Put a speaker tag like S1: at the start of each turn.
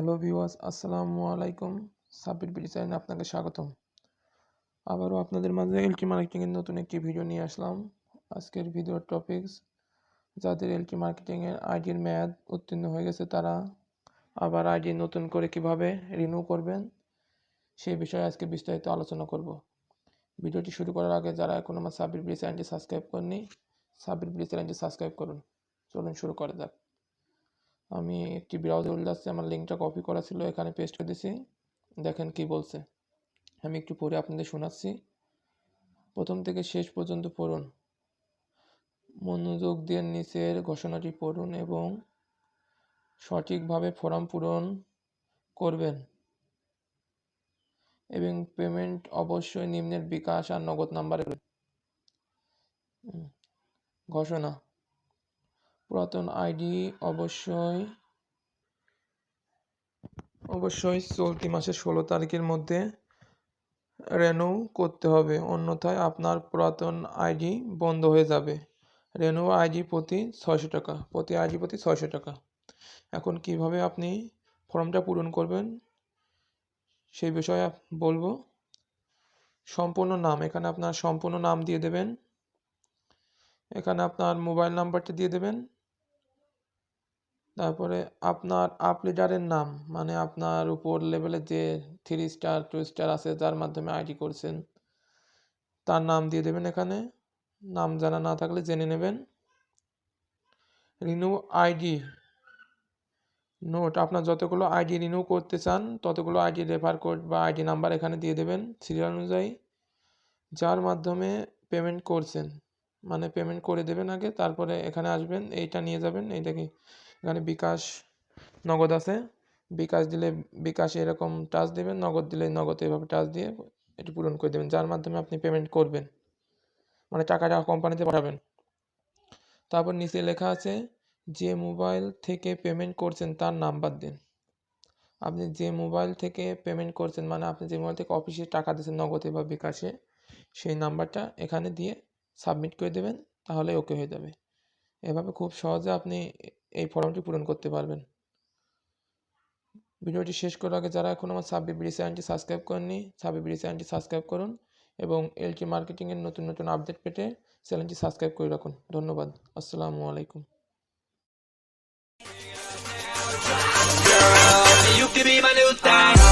S1: Hello viewers, আসসালামু আলাইকুম। Sabbir BD চ্যানেলে আপনাকে স্বাগতম। আবারও আপনাদের মাঝে এলটি মার্কেটিংয়ের নতুন একটি ভিডিও নিয়ে আসলাম। আজকের ভিডিওর টপিকস, যাদের এলটি মার্কেটিংয়ের আইডির মেয়াদ উত্তীর্ণ হয়ে গেছে তারা আবার আইডি নতুন করে কিভাবে রিনিউ করবেন সেই বিষয়ে আজকে বিস্তারিত আলোচনা করব। ভিডিওটি শুরু করার আগে যারা এখনো আমার সাব্বির বিডি চ্যানেলটি সাবস্ক্রাইব করেননি, সাব্বির বিডি চ্যানেলটি সাবস্ক্রাইব করুন। চলুন শুরু করা যাক। আমি একটি ব্রাউজার খুলে যাচ্ছি, আমার লিঙ্কটা কপি করা ছিল, এখানে পেস্ট করে দিয়েছি। দেখেন কি বলছে, আমি একটু পড়ে আপনাদের শোনাচ্ছি। প্রথম থেকে শেষ পর্যন্ত পড়ুন, মনোযোগ দিয়ে নিচের ঘোষণাটি পড়ুন এবং সঠিকভাবে ফর্ম পূরণ করবেন এবং পেমেন্ট অবশ্যই নিম্নের বিকাশ আর নগদ নাম্বারে করবেন। ঘোষণা: পুরাতন আইডি অবশ্যই চলতি মাসের 16 তারিখের মধ্যে রেনিউ করতে হবে, অন্যথায় আপনার পুরাতন আইডি বন্ধ হয়ে যাবে। রেনিউ আইডি প্রতি 600 টাকা, প্রতি 600 টাকা। এখন কিভাবে আপনি ফর্মটা পূরণ করবেন সেই বিষয়ে বলবো। সম্পূর্ণ নাম, এখানে আপনার সম্পূর্ণ নাম দিয়ে দেবেন, এখানে আপনার মোবাইল নাম্বারটা দিয়ে দেবেন, তারপরে আপনার আপ লিডারের নাম, মানে আপনার উপর লেভেলে যে 3 স্টার 2 স্টার আছে যার মাধ্যমে আইডি করছেন তার নাম দিয়ে দেবেন। এখানে নাম জানা না থাকলে জেনে নেবেন। রিনিউ আইডি নোট, আপনার যতগুলো আইডি রিনিউ করতে চান ততগুলো আইডি রেফার কোড বা আইডি নাম্বার এখানে দিয়ে দেবেন সিরিয়াল অনুযায়ী, যার মাধ্যমে পেমেন্ট করছেন, মানে পেমেন্ট করে দেবেন আগে, তারপরে এখানে আসবেন, এইটা নিয়ে যাবেন। এইটা কি, এখানে বিকাশ নগদ আছে, বিকাশ দিলে বিকাশে এরকম টাচ দেবেন, নগদ দিলে নগদ এভাবে টাচ দিয়ে এটি পূরণ করে দেবেন, যার মাধ্যমে আপনি পেমেন্ট করবেন, মানে টাকাটা কোম্পানিতে পাঠাবেন। তারপর নিচে লেখা আছে যে মোবাইল থেকে পেমেন্ট করছেন তার নাম্বার দিন। আপনি যে মোবাইল থেকে পেমেন্ট করছেন, মানে আপনি যে মোবাইল থেকে অফিসে টাকা দিচ্ছেন নগদে বা বিকাশে, সেই নাম্বারটা এখানে দিয়ে সাবমিট করে দেবেন, তাহলে ওকে হয়ে যাবে। এভাবে খুব সহজে আপনি এই ফর্মটি পূরণ করতে পারবেন। ভিডিওটি শেষ করার আগে যারা এখন আমার সাব্বির বিডি চ্যানেলটি সাবস্ক্রাইব করেননি, সাব্বির বিডি চ্যানেলটি সাবস্ক্রাইব করুন এবং এলটি মার্কেটিংয়ের নতুন নতুন আপডেট পেতে চ্যানেলটি সাবস্ক্রাইব করে রাখুন। ধন্যবাদ। আসসালামু আলাইকুম।
S2: You could be my new thing.